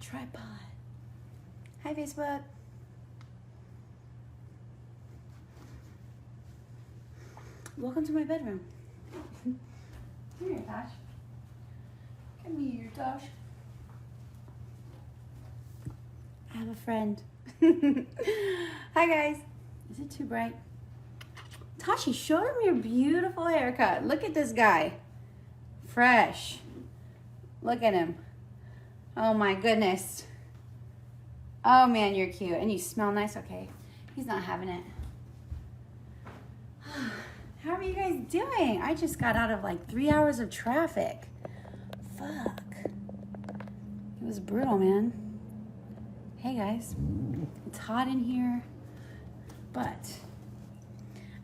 tripod. Hi, Facebook. Welcome to my bedroom. Come here, Tosh. Come here, Tosh. I have a friend. Hi, guys. Is it too bright? Tashi, show him your beautiful haircut. Look at this guy. Fresh. Look at him. Oh, my goodness. Oh, man, you're cute. And you smell nice. Okay. He's not having it. How are you guys doing? I just got out of like 3 hours of traffic. Fuck. It was brutal, man. Hey, guys. It's hot in here. But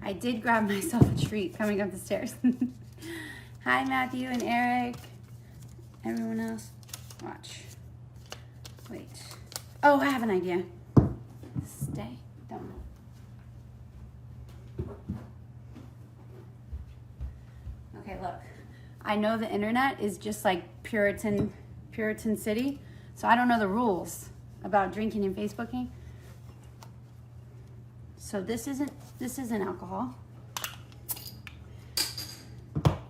I did grab myself a treat coming up the stairs. Hi, Matthew and Eric. Everyone else. Watch. Wait. Oh, I have an idea. Stay. Don't move. Okay, look. I know the internet is just like Puritan city, so I don't know the rules about drinking and Facebooking. So this isn't alcohol.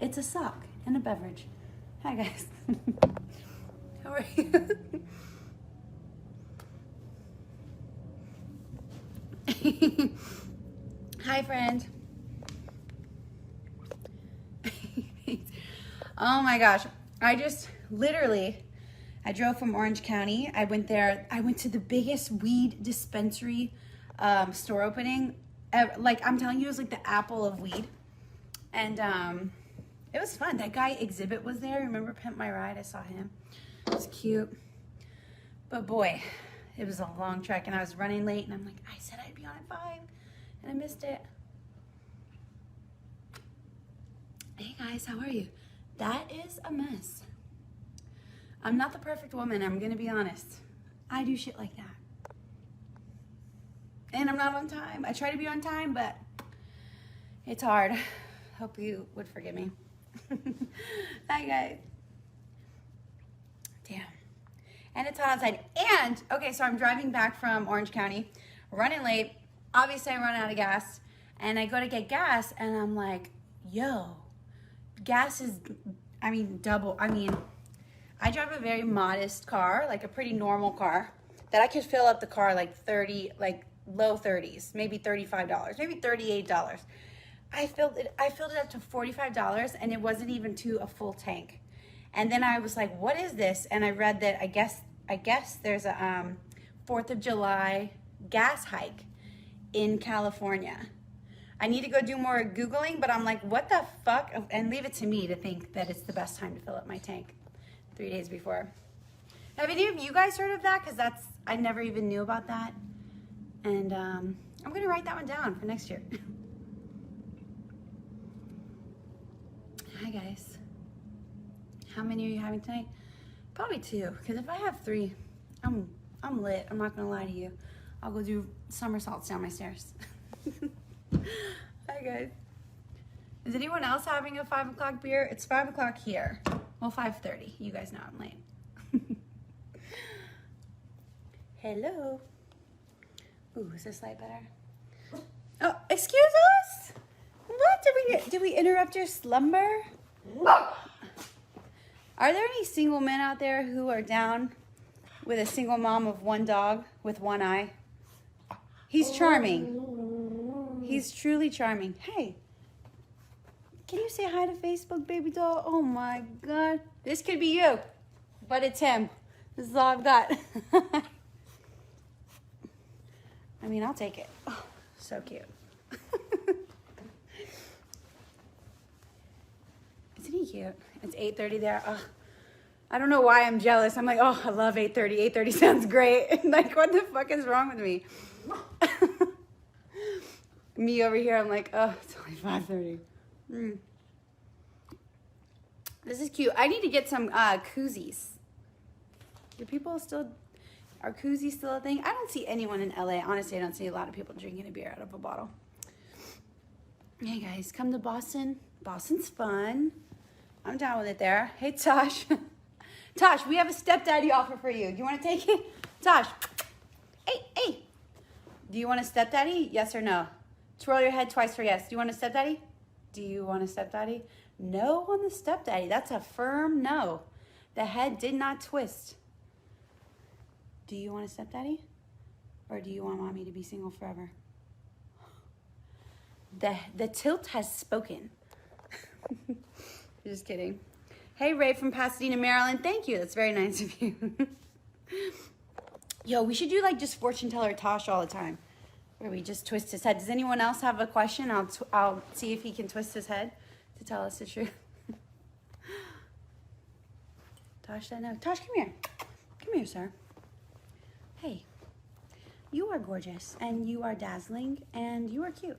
It's a sock and a beverage. Hi, guys. How are you? Hi, friend. Oh my gosh. I drove from Orange County. I went to the biggest weed dispensary store opening. Like, I'm telling you, it was like the apple of weed. And it was fun. That guy Exhibit was there. Remember Pimp My Ride? I saw him. It was cute. But boy, it was a long trek and I was running late and I'm like, I said I'd be on at 5 and I missed it. Hey guys, how are you? That is a mess. I'm not the perfect woman, I'm gonna be honest. I do shit like that. And I'm not on time. I try to be on time, but it's hard. Hope you would forgive me. Hi guys. Damn. And it's hot outside. And, okay, so I'm driving back from Orange County, running late. Obviously, I run out of gas. And I go to get gas, and I'm like, yo, gas is, double. I drive a very modest car, like a pretty normal car, that I could fill up the car like low 30s, maybe $35, maybe $38. I filled it up to $45, and it wasn't even to a full tank. And then I was like, what is this? And I read that I guess there's a 4th of July gas hike in California. I need to go do more Googling, but I'm like, what the fuck? And leave it to me to think that it's the best time to fill up my tank 3 days before. Have any of you guys heard of that? Because I never even knew about that. And I'm going to write that one down for next year. Hi, guys. How many are you having tonight? Probably 2, because if I have 3, I'm lit. I'm not gonna lie to you. I'll go do somersaults down my stairs. Hi guys. Is anyone else having a 5 o'clock beer? It's 5 o'clock here. Well, 5:30. You guys know I'm late. Hello. Ooh, is this light better? Oh, excuse us. What did we interrupt your slumber? Are there any single men out there who are down with a single mom of 1 dog with 1 eye? He's charming. He's truly charming. Hey, can you say hi to Facebook, baby doll? Oh my God. This could be you, but it's him. This is all I've got. I'll take it. Oh, so cute. Isn't he cute? It's 8:30 there. Oh, I don't know why I'm jealous. I'm like, oh, I love 8:30. 8:30 sounds great. Like, what the fuck is wrong with me? Me over here, I'm like, oh, it's only 5:30. This is cute. I need to get some koozies. Are koozies still a thing? I don't see anyone in LA. Honestly, I don't see a lot of people drinking a beer out of a bottle. Hey guys, come to Boston. Boston's fun. I'm down with it there. Hey Tosh. Tosh, we have a stepdaddy offer for you. Do you want to take it? Tosh, hey. Do you want a stepdaddy? Yes or no? Twirl your head twice for yes. Do you want a stepdaddy? Do you want a stepdaddy? No on the stepdaddy. That's a firm no. The head did not twist. Do you want a stepdaddy? Or do you want mommy to be single forever? The tilt has spoken. Just kidding. Hey, Ray from Pasadena, Maryland. Thank you. That's very nice of you. Yo, we should do like just fortune teller Tosh all the time, where we just twist his head. Does anyone else have a question? I'll see if he can twist his head to tell us the truth. Tosh said no. Tosh, come here. Come here, sir. Hey, you are gorgeous, and you are dazzling, and you are cute.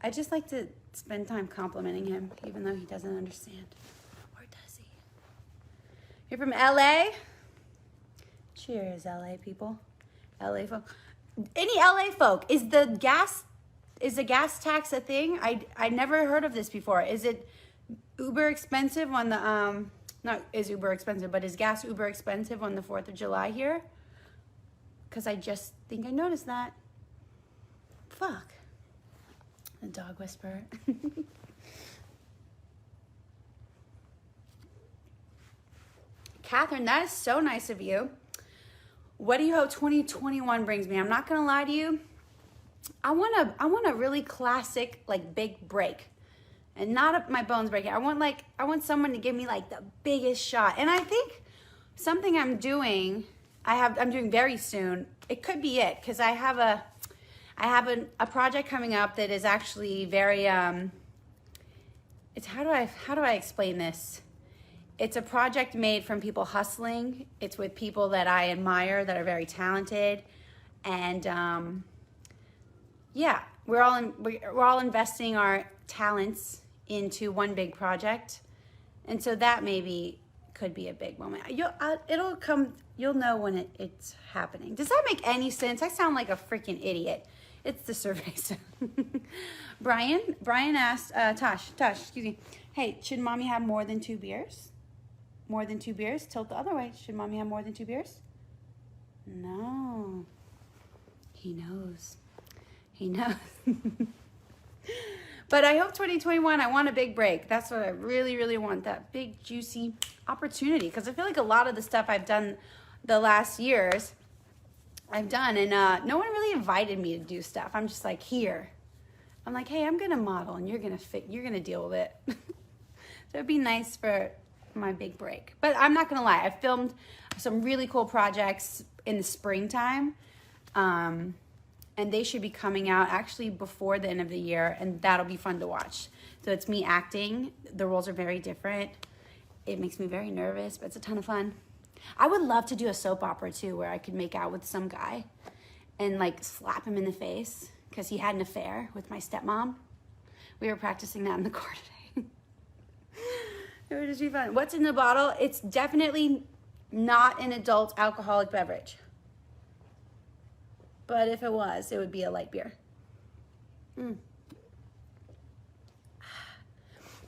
I just like to spend time complimenting him, even though he doesn't understand. Or does he? You're from LA? Cheers, LA people. LA folk. Any LA folk, is the gas tax a thing? I never heard of this before. Is it uber expensive on the not is uber expensive, but is gas uber expensive on the 4th of July here? Because I just think I noticed that. Fuck. The dog whisperer. Catherine, that is so nice of you. What do you hope 2021 brings me? I'm not gonna lie to you. I want a really classic, like, big break. And not my bones breaking. I want someone to give me like the biggest shot. And I think something I'm doing very soon. It could be it, because I have a project coming up that is actually very it's how do I explain this? It's a project made from people hustling. It's with people that I admire, that are very talented, and yeah, we're all investing our talents into one big project, and so that maybe could be a big moment. It'll come. You'll know when it's happening. Does that make any sense? I sound like a freaking idiot. It's the survey. Brian asked Tosh, excuse me. Hey, should mommy have more than 2 beers? More than 2 beers? Tilt the other way. Should mommy have more than 2 beers? No. He knows. He knows. But I hope 2021, I want a big break. That's what I really, really want, that big, juicy opportunity. Because I feel like a lot of the stuff I've done the last years, and no one really invited me to do stuff. I'm just like, here. I'm like, hey, I'm going to model, and you're going to deal with it. So it'd be nice for my big break. But I'm not going to lie. I filmed some really cool projects in the springtime. And they should be coming out actually before the end of the year, and that'll be fun to watch. So it's me acting. The roles are very different. It makes me very nervous, but it's a ton of fun. I would love to do a soap opera too, where I could make out with some guy and like slap him in the face because he had an affair with my stepmom. We were practicing that in the car today. It would just be fun. What's in the bottle? It's definitely not an adult alcoholic beverage. But if it was, it would be a light beer.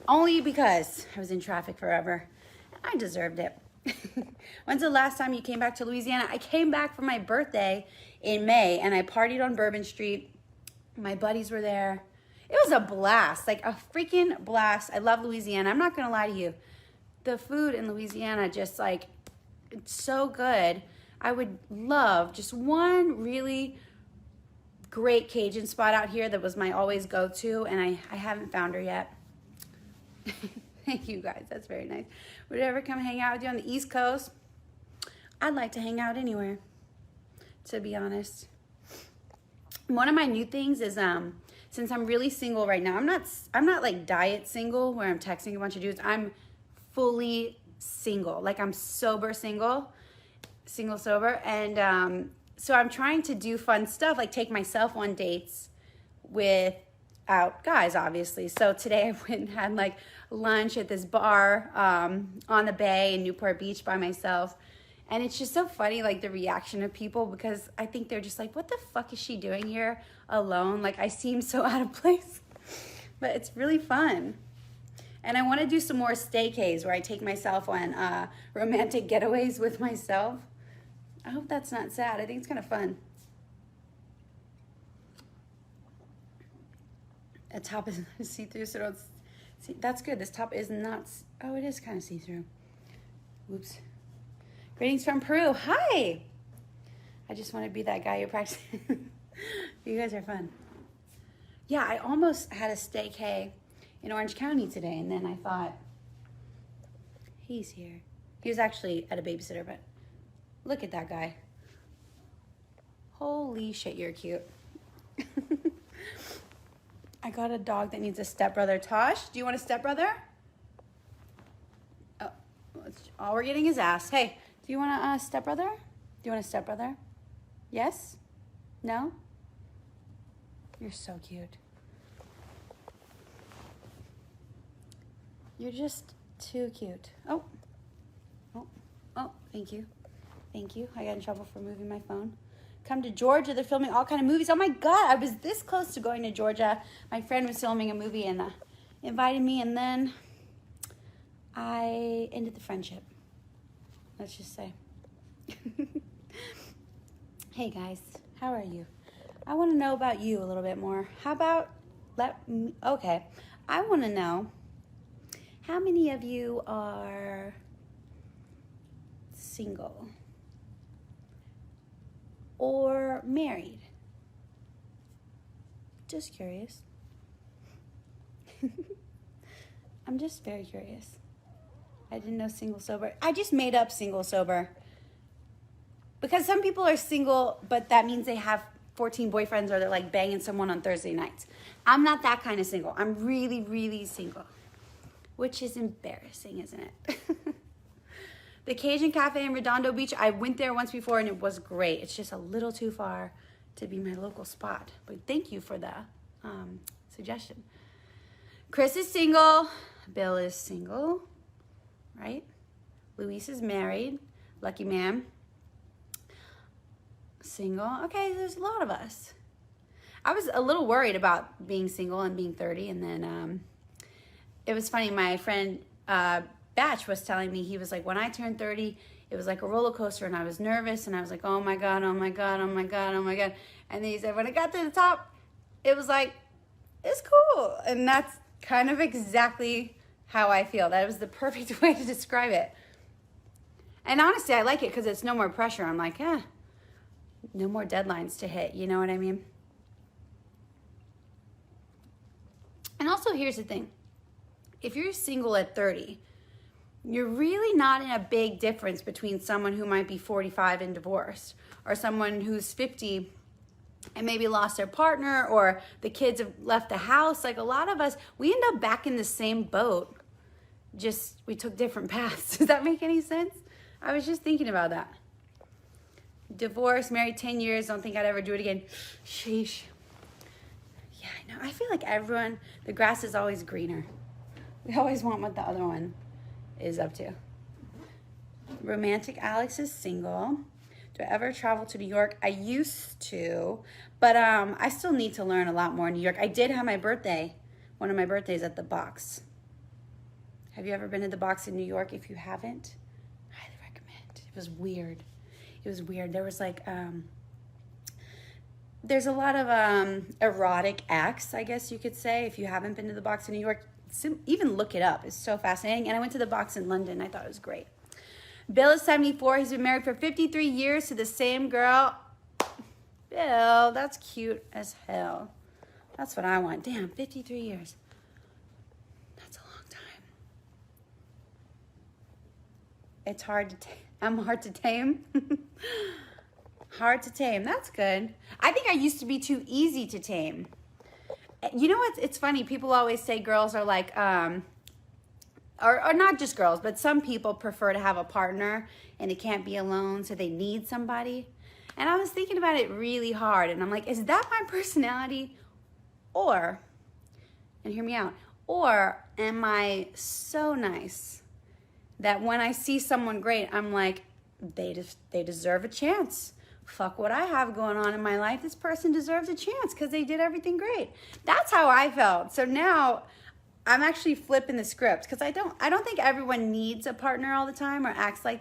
Only because I was in traffic forever. I deserved it. When's the last time you came back to Louisiana? I came back for my birthday in May, and I partied on Bourbon Street. My buddies were there. It was a blast, like a freaking blast. I love Louisiana. I'm not going to lie to you. The food in Louisiana, just like, it's so good. I would love just one really great Cajun spot out here that was my always go-to, and I haven't found her yet. Thank you guys, that's very nice. Would you ever come hang out with you on the East Coast? I'd like to hang out anywhere, to be honest. One of my new things is since I'm really single right now, I'm not like diet single where I'm texting a bunch of dudes. I'm fully single, like I'm sober single sober, and so I'm trying to do fun stuff, like take myself on dates without guys, obviously. So today I went and had like lunch at this bar on the bay in Newport Beach by myself, and it's just so funny, like the reaction of people, because I think they're just like, what the fuck is she doing here alone? Like I seem so out of place, but it's really fun. And I want to do some more staycays where I take myself on romantic getaways with myself. I hope that's not sad. I think it's kind of fun. The top is see-through, so don't see. That's good. This top is not. Oh, it is kind of see-through. Whoops. Greetings from Peru. Hi. I just want to be that guy you're practicing. You guys are fun. Yeah, I almost had a staycay in Orange County today, and then I thought, he's here. He was actually at a babysitter, but look at that guy. Holy shit, you're cute. I got a dog that needs a stepbrother. Tosh, do you want a stepbrother? Oh, all we're getting is ass. Hey, do you want a stepbrother? Do you want a stepbrother? Yes? No? You're so cute. You're just too cute. Oh, thank you. Thank you. I got in trouble for moving my phone. Come to Georgia. They're filming all kind of movies. Oh my God, I was this close to going to Georgia. My friend was filming a movie and invited me, and then I ended the friendship. Let's just say. Hey guys, how are you? I want to know about you a little bit more. How about, okay. I want to know how many of you are single or married? Just curious. I'm just very curious. I didn't know single sober. I just made up single sober. Because some people are single, but that means they have 14 boyfriends or they're like banging someone on Thursday nights. I'm not that kind of single. I'm really, really single. Which is embarrassing, isn't it? The Cajun Cafe in Redondo Beach, I went there once before and it was great. It's just a little too far to be my local spot. But thank you for the suggestion. Chris is single. Bill is single, right? Luis is married. Lucky man. Single. Okay, there's a lot of us. I was a little worried about being single and being 30, and then it was funny. My friend Batch was telling me, he was like, when I turned 30, it was like a roller coaster, and I was nervous, and I was like, oh my God, oh my God, oh my God, oh my God. And then he said, when I got to the top, it was like, it's cool. And that's kind of exactly how I feel. That was the perfect way to describe it. And honestly, I like it because it's no more pressure. I'm like, no more deadlines to hit. You know what I mean? And also, here's the thing. If you're single at 30, you're really not in a big difference between someone who might be 45 and divorced, or someone who's 50 and maybe lost their partner, or the kids have left the house. Like a lot of us, we end up back in the same boat, just we took different paths. Does that make any sense? I was just thinking about that. Divorced, married 10 years, don't think I'd ever do it again. Sheesh. Yeah, I know. I feel like everyone, the grass is always greener. We always want what the other one is up to. Romantic Alex is single. Do I ever travel to New York? I used to, but I still need to learn a lot more in New York. I did have my birthday, one of my birthdays at the Box. Have you ever been to the Box in New York? If you haven't, highly recommend. It was weird. It was weird. There was like, there's a lot of erotic acts, I guess you could say. If you haven't been to the Box in New York, even look it up. It's so fascinating. And I went to the Box in London. I thought it was great. Bill is 74. He's been married for 53 years to the same girl. Bill, that's cute as hell. That's what I want. Damn, 53 years. That's a long time. It's hard to tame. I'm hard to tame. Hard to tame. That's good. I think I used to be too easy to tame. You know what? It's funny. People always say girls are like, or not just girls, but some people prefer to have a partner and they can't be alone, so they need somebody. And I was thinking about it really hard, and I'm like, is that my personality? Or, and hear me out, or am I so nice that when I see someone great, I'm like, they deserve a chance. Fuck what I have going on in my life. This person deserves a chance because they did everything great. That's how I felt. So now I'm actually flipping the script because I don't think everyone needs a partner all the time or acts like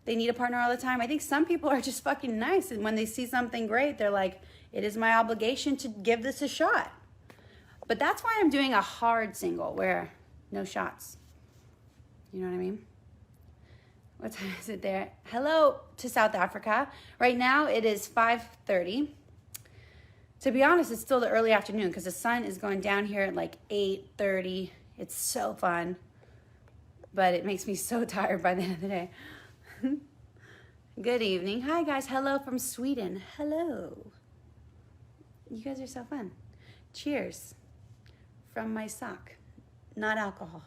they need a partner all the time. I think some people are just fucking nice, and when they see something great, they're like, it is my obligation to give this a shot. But that's why I'm doing a hard single where no shots. You know what I mean? What time is it there? Hello to South Africa. Right now it is 5:30. To be honest, it's still the early afternoon because the sun is going down here at like 8:30. It's so fun. But it makes me so tired by the end of the day. Good evening. Hi guys. Hello from Sweden. Hello. You guys are so fun. Cheers. From my sock. Not alcohol.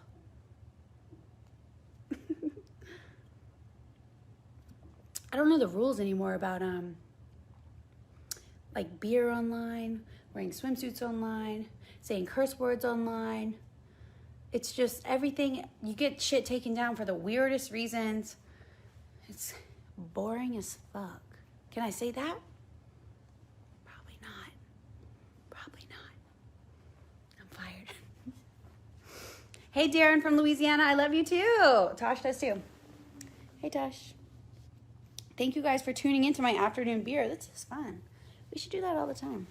I don't know the rules anymore about like beer online, wearing swimsuits online, saying curse words online. It's just everything, you get shit taken down for the weirdest reasons. It's boring as fuck. Can I say that? Probably not. Probably not. I'm fired. Hey Darren from Louisiana, I love you too. Tosh does too. Hey Tosh. Thank you guys for tuning into my afternoon beer. This is fun. We should do that all the time.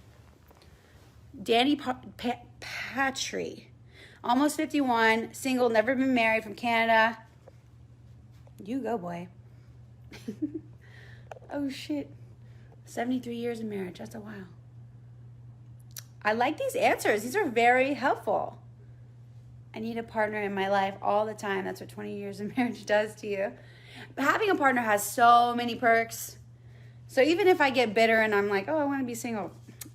Danny Patry, almost 51, single, never been married, from Canada. You go, boy. Oh, shit. 73 years in marriage. That's a while. I like these answers. These are very helpful. I need a partner in my life all the time. That's what 20 years in marriage does to you. But having a partner has so many perks. So even if I get bitter and I'm like, oh, I want to be single,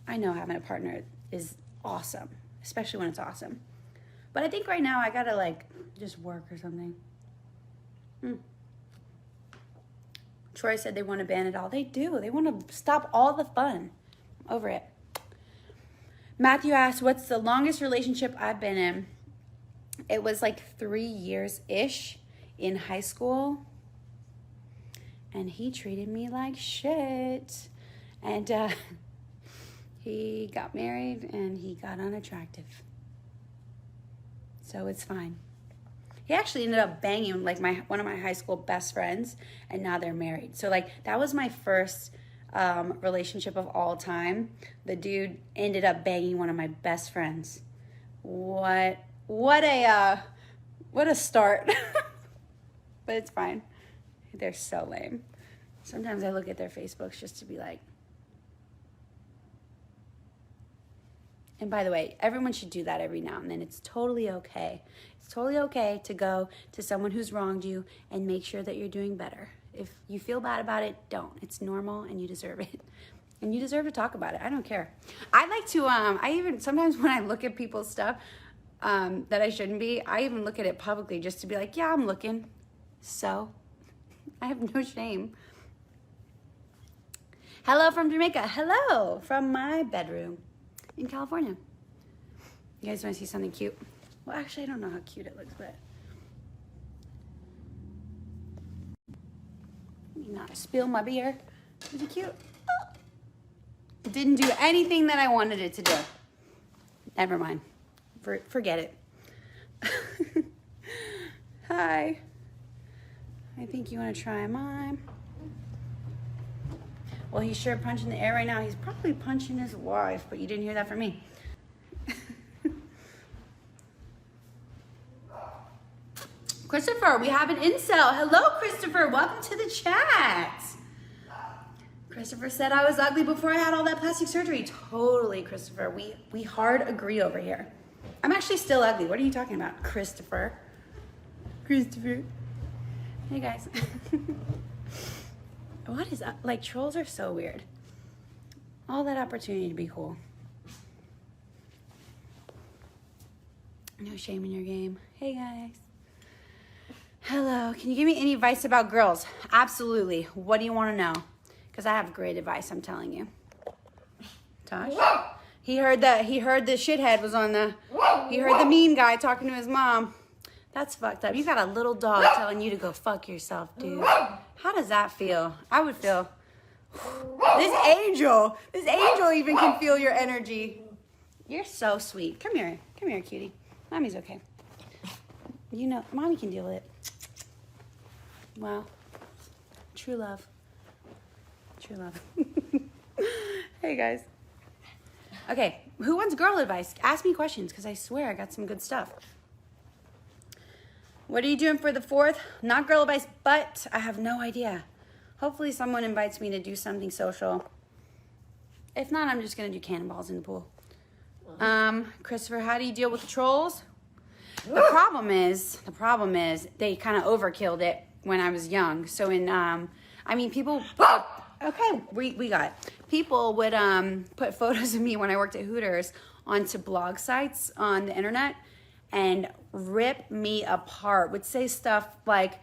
I know having a partner is awesome, especially when it's awesome. But I think right now I gotta like just work or something. Troy said they want to ban it all. They do. They want to stop all the fun. Over it. Matthew asked, what's the longest relationship I've been in? It was like 3 years-ish in high school. And he treated me like shit. And he got married and he got unattractive. So it's fine. He actually ended up banging like one of my high school best friends, and now they're married. So like that was my first relationship of all time. The dude ended up banging one of my best friends. What a start. But it's fine. They're so lame. Sometimes I look at their Facebooks just to be like. And by the way, everyone should do that every now and then. It's totally okay. It's totally okay to go to someone who's wronged you and make sure that you're doing better. If you feel bad about it, don't. It's normal and you deserve it. And you deserve to talk about it. I don't care. I like to, I even, sometimes when I look at people's stuff that I shouldn't be, I even look at it publicly just to be like, yeah, I'm looking. So, I have no shame. Hello from Jamaica. Hello from my bedroom in California. You guys want to see something cute? Well, actually, I don't know how cute it looks, but let me not spill my beer. Is it cute? Oh. It didn't do anything that I wanted it to do. Never mind. Forget it. Hi. I think you want to try mine. Well, he's sure punching the air right now. He's probably punching his wife, but you didn't hear that from me. Christopher, we have an incel. Hello, Christopher. Welcome to the chat. Christopher said I was ugly before I had all that plastic surgery. Totally, Christopher. We hard agree over here. I'm actually still ugly. What are you talking about, Christopher? Christopher. Hey, guys. What is that? Like, trolls are so weird. All that opportunity to be cool. No shame in your game. Hey, guys. Hello. Can you give me any advice about girls? Absolutely. What do you want to know? Because I have great advice, I'm telling you. Tosh? He heard the shithead was on the, he heard the mean guy talking to his mom. That's fucked up. You got a little dog telling you to go fuck yourself, dude. How does that feel? I would feel, this angel even can feel your energy. You're so sweet. Come here, cutie. Mommy's okay. You know, mommy can deal with it. Wow. True love. True love. Hey, guys. Okay, who wants girl advice? Ask me questions, because I swear I got some good stuff. What are you doing for the 4th? Not girl advice, but I have no idea. Hopefully someone invites me to do something social. If not, I'm just going to do cannonballs in the pool. Christopher, how do you deal with the trolls? The problem is they kind of overkilled it when I was young. So people, okay, we got it. People would put photos of me when I worked at Hooters onto blog sites on the internet and rip me apart. Would say stuff like,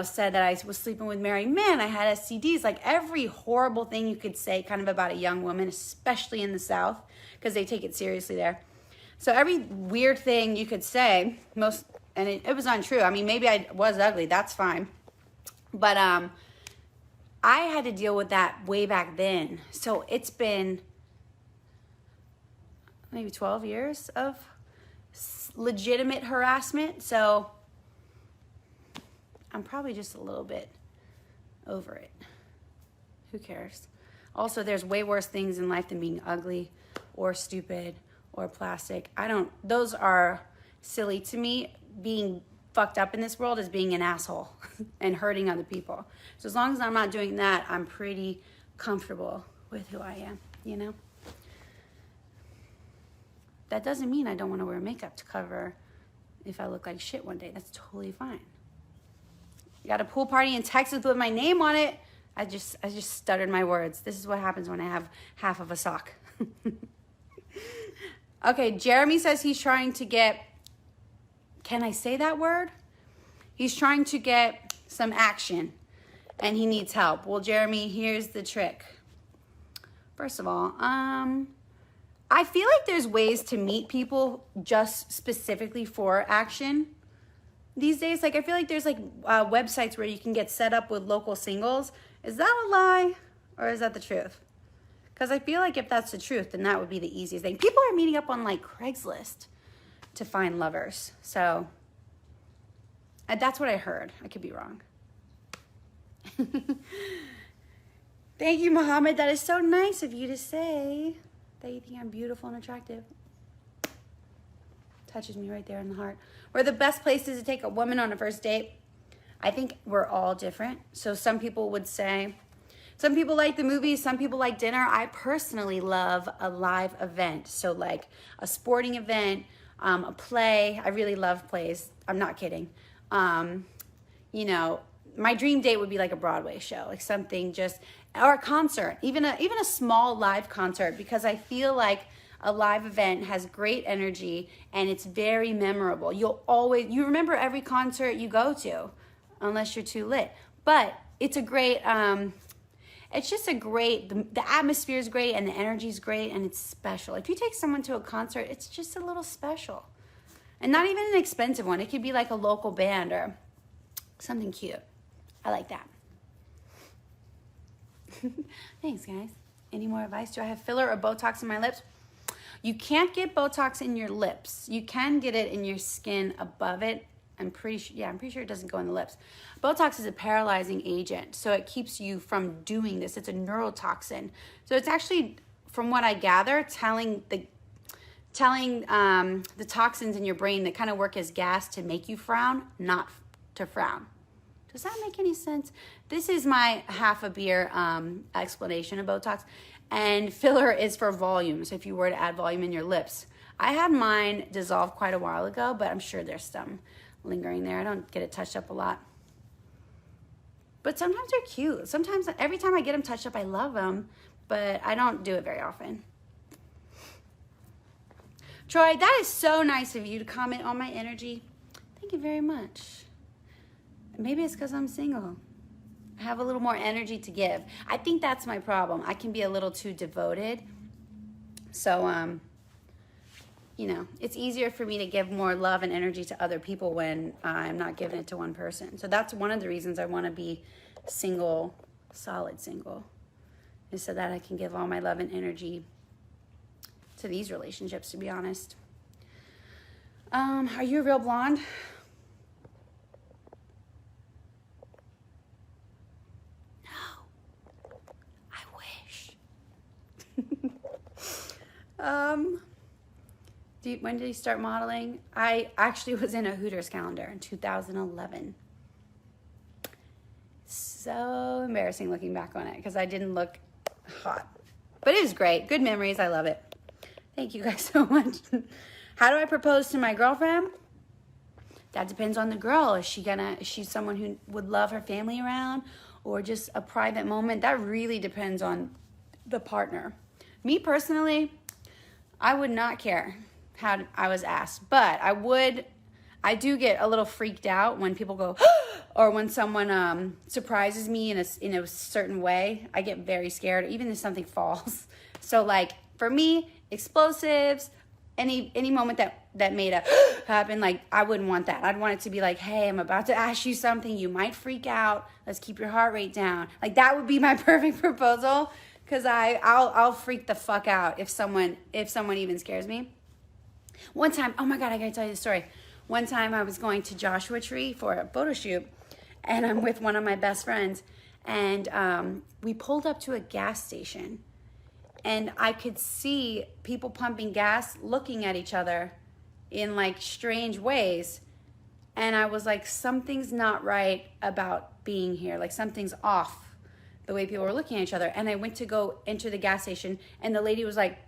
said that I was sleeping with married men, I had STDs, like every horrible thing you could say kind of about a young woman, especially in the South, because they take it seriously there. So every weird thing you could say, and it was untrue. I mean, maybe I was ugly, that's fine. But I had to deal with that way back then. So it's been maybe 12 years of legitimate harassment. So I'm probably just a little bit over it. Who cares? Also, there's way worse things in life than being ugly or stupid or plastic. Those are silly to me. Being fucked up in this world is being an asshole and hurting other people. So as long as I'm not doing that, I'm pretty comfortable with who I am, That doesn't mean I don't want to wear makeup to cover if I look like shit one day. That's totally fine. Got a pool party in Texas with my name on it. I just stuttered my words. This is what happens when I have half of a sock. Okay, Jeremy says he's trying to get, can I say that word? He's trying to get some action and he needs help. Well, Jeremy, here's the trick. First of all, I feel like there's ways to meet people just specifically for action these days. Like, I feel like there's websites where you can get set up with local singles. Is that a lie or is that the truth? Because I feel like if that's the truth, then that would be the easiest thing. People are meeting up on Craigslist to find lovers. So that's what I heard. I could be wrong. Thank you, Muhammad. That is so nice of you to say that you think I'm beautiful and attractive. Touches me right there in the heart. Where are the best places to take a woman on a first date? I think we're all different. So some people would say, some people like the movies, some people like dinner. I personally love a live event. So like a sporting event, a play. I really love plays. I'm not kidding. My dream date would be like a Broadway show, like something just, or a concert, even a small live concert, because I feel like a live event has great energy and it's very memorable. You remember every concert you go to, unless you're too lit. But it's a great, the atmosphere is great and the energy is great and it's special. If you take someone to a concert, it's just a little special. And not even an expensive one. It could be like a local band or something cute. I like that. Thanks, guys. Any more advice? Do I have filler or Botox in my lips? You can't get Botox in your lips. You can get it in your skin above it. I'm pretty sure it doesn't go in the lips. Botox is a paralyzing agent, so it keeps you from doing this. It's a neurotoxin. So it's actually, from what I gather, telling the toxins in your brain that kind of work as gas to make you frown, not to frown. Does that make any sense? This is my half a beer explanation of Botox. And filler is for volume. So if you were to add volume in your lips. I had mine dissolve quite a while ago, but I'm sure there's some lingering there. I don't get it touched up a lot. But sometimes they're cute. Sometimes, every time I get them touched up, I love them. But I don't do it very often. Troy, that is so nice of you to comment on my energy. Thank you very much. Maybe it's because I'm single. I have a little more energy to give. I think that's my problem. I can be a little too devoted. So, it's easier for me to give more love and energy to other people when I'm not giving it to one person. So that's one of the reasons I want to be single, solid single, is so that I can give all my love and energy to these relationships, to be honest. Are you a real blonde? Um, when did you start modeling? I actually was in a Hooters calendar in 2011. So embarrassing looking back on it because I didn't look hot. But it was great. Good memories. I love it. Thank you guys so much. How do I propose to my girlfriend? That depends on the girl. Is she someone who would love her family around, or just a private moment? That really depends on the partner. Me personally, I would not care how I was asked, but I do get a little freaked out when people go, or when someone surprises me in a certain way. I get very scared, even if something falls. So like for me, explosives, any moment that made a happen, like I wouldn't want that. I'd want it to be like, hey, I'm about to ask you something. You might freak out. Let's keep your heart rate down. Like that would be my perfect proposal, because I'll freak the fuck out if someone even scares me. One time, oh my God, I gotta tell you the story. One time I was going to Joshua Tree for a photo shoot, and I'm with one of my best friends, and we pulled up to a gas station, and I could see people pumping gas looking at each other in like strange ways. And I was like, something's not right about being here. Like something's off the way people were looking at each other. And I went to go enter the gas station, and the lady was like,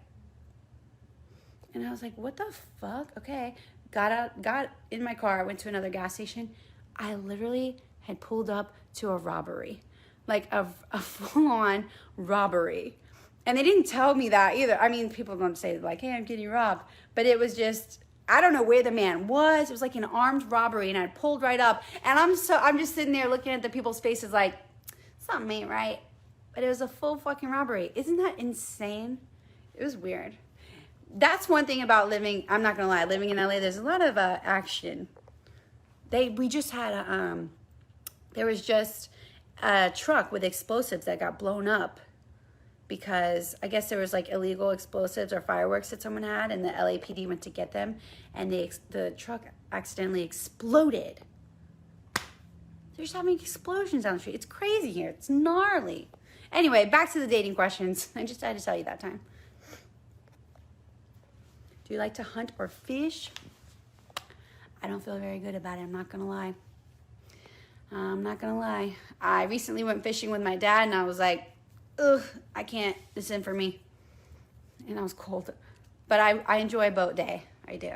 and I was like, what the fuck? Okay. Got in my car, went to another gas station. I literally had pulled up to a robbery, like a full-on robbery. And they didn't tell me that either. I mean, people don't say like, hey, I'm getting robbed. But it was just, I don't know where the man was. It was like an armed robbery, and I pulled right up. And I'm just sitting there looking at the people's faces like, something ain't right. But it was a full fucking robbery. Isn't that insane? It was weird. That's one thing about living, I'm not gonna lie, living in LA, there's a lot of action. We just had there was just a truck with explosives that got blown up because I guess there was like illegal explosives or fireworks that someone had, and the LAPD went to get them, and the truck accidentally exploded. They're just having explosions down the street. It's crazy here. It's gnarly. Anyway, back to the dating questions. I just had to tell you that time. Do you like to hunt or fish? I don't feel very good about it. I'm not gonna lie. I recently went fishing with my dad, and I was like, ugh, I can't. This isn't for me. And I was cold. But I enjoy a boat day. I do.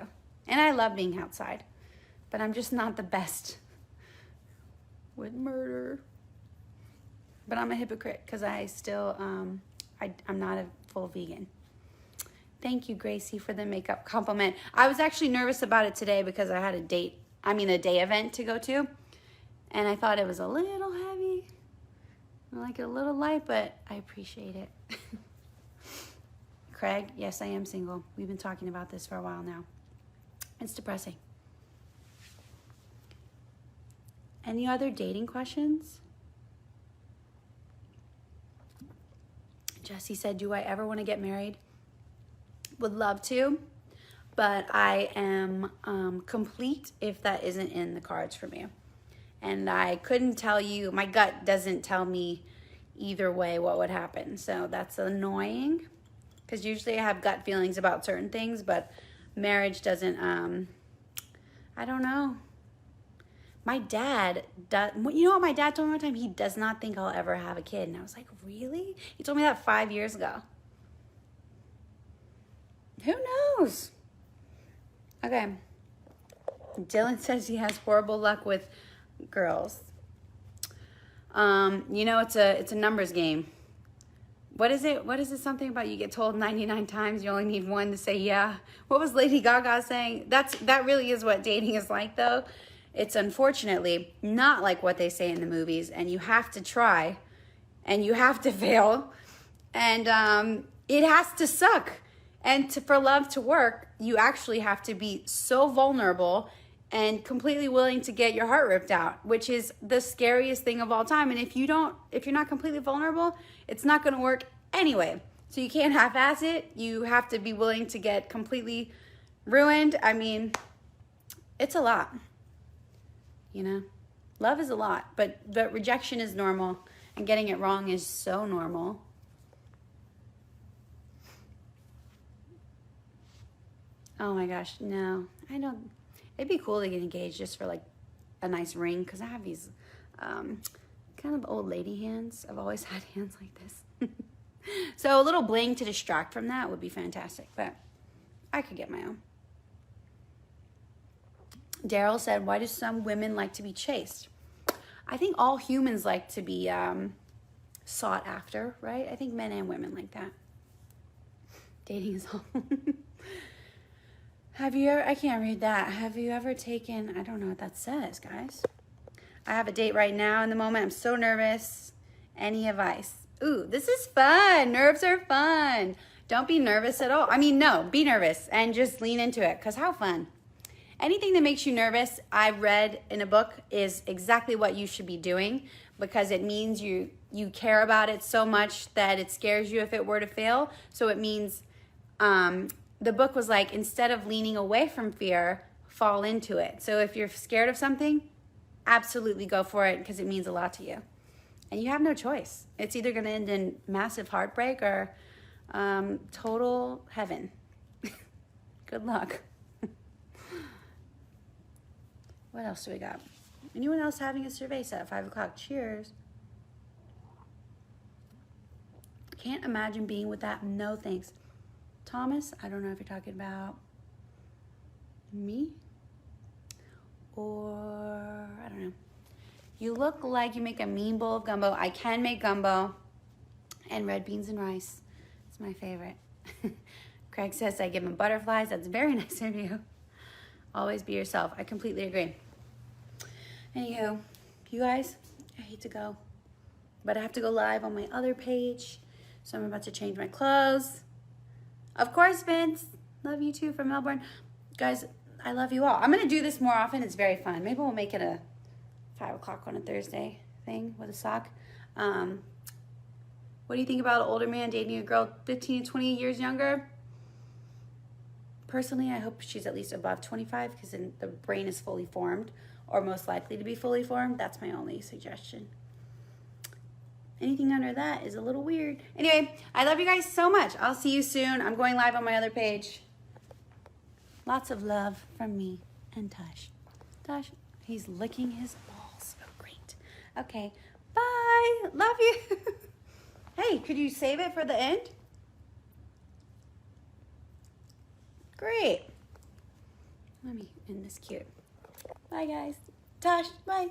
And I love being outside. But I'm just not the best with murder. But I'm a hypocrite because I still, I'm not a full vegan. Thank you, Gracie, for the makeup compliment. I was actually nervous about it today because I had a day event to go to. And I thought it was a little heavy. I like it a little light, but I appreciate it. Craig, yes, I am single. We've been talking about this for a while now. It's depressing. Any other dating questions? Jesse said, do I ever want to get married? Would love to, but I am complete if that isn't in the cards for me. And I couldn't tell you, my gut doesn't tell me either way what would happen. So that's annoying, because usually I have gut feelings about certain things, but marriage doesn't, I don't know. My dad, you know what my dad told me one time? He does not think I'll ever have a kid. And I was like, really? He told me that 5 years ago. Who knows? Okay. Dylan says he has horrible luck with girls. You know, it's a numbers game. What is it? What is it? Something about you get told 99 times, you only need one to say yeah. What was Lady Gaga saying? That really is what dating is like, though. It's unfortunately not like what they say in the movies, and you have to try, and you have to fail, and it has to suck. And for love to work, you actually have to be so vulnerable and completely willing to get your heart ripped out, which is the scariest thing of all time. And if you're not completely vulnerable, it's not going to work anyway. So you can't half-ass it. You have to be willing to get completely ruined. I mean, it's a lot. You know, love is a lot, but rejection is normal, and getting it wrong is so normal. Oh my gosh, no. I don't. It'd be cool to get engaged just for like a nice ring, because I have these kind of old lady hands. I've always had hands like this. So a little bling to distract from that would be fantastic, but I could get my own. Daryl said, why do some women like to be chased? I think all humans like to be sought after, right? I think men and women like that. Dating is awful. Have you ever, I can't read that. Have you ever taken, I don't know what that says, guys. I have a date right now in the moment. I'm so nervous. Any advice? Ooh, this is fun. Nerves are fun. Don't be nervous at all. I mean, no, be nervous and just lean into it, because how fun. Anything that makes you nervous, I read in a book, is exactly what you should be doing, because it means you care about it so much that it scares you if it were to fail. So it means, the book was like, instead of leaning away from fear, fall into it. So if you're scared of something, absolutely go for it, because it means a lot to you. And you have no choice. It's either going to end in massive heartbreak or total heaven. Good luck. What else do we got? Anyone else having a survey set at 5 o'clock? Cheers. Can't imagine being with that. No thanks. Thomas, I don't know if you're talking about me or I don't know. You look like you make a mean bowl of gumbo. I can make gumbo and red beans and rice. It's my favorite. Craig says I give him butterflies. That's very nice of you. Always be yourself. I completely agree. Anywho, you guys, I hate to go, but I have to go live on my other page. So I'm about to change my clothes. Of course, Vince. Love you too from Melbourne. Guys, I love you all. I'm going to do this more often. It's very fun. Maybe we'll make it a 5 o'clock on a Thursday thing with a sock. What do you think about an older man dating a girl 15 to 20 years younger? Personally, I hope she's at least above 25, because then the brain is fully formed, or most likely to be fully formed. That's my only suggestion. Anything under that is a little weird. Anyway, I love you guys so much. I'll see you soon. I'm going live on my other page. Lots of love from me and Tosh. Tosh, he's licking his balls. Oh, great. Okay, bye. Love you. Hey, could you save it for the end? Great. Let me end this cute. Bye, guys. Tosh, bye.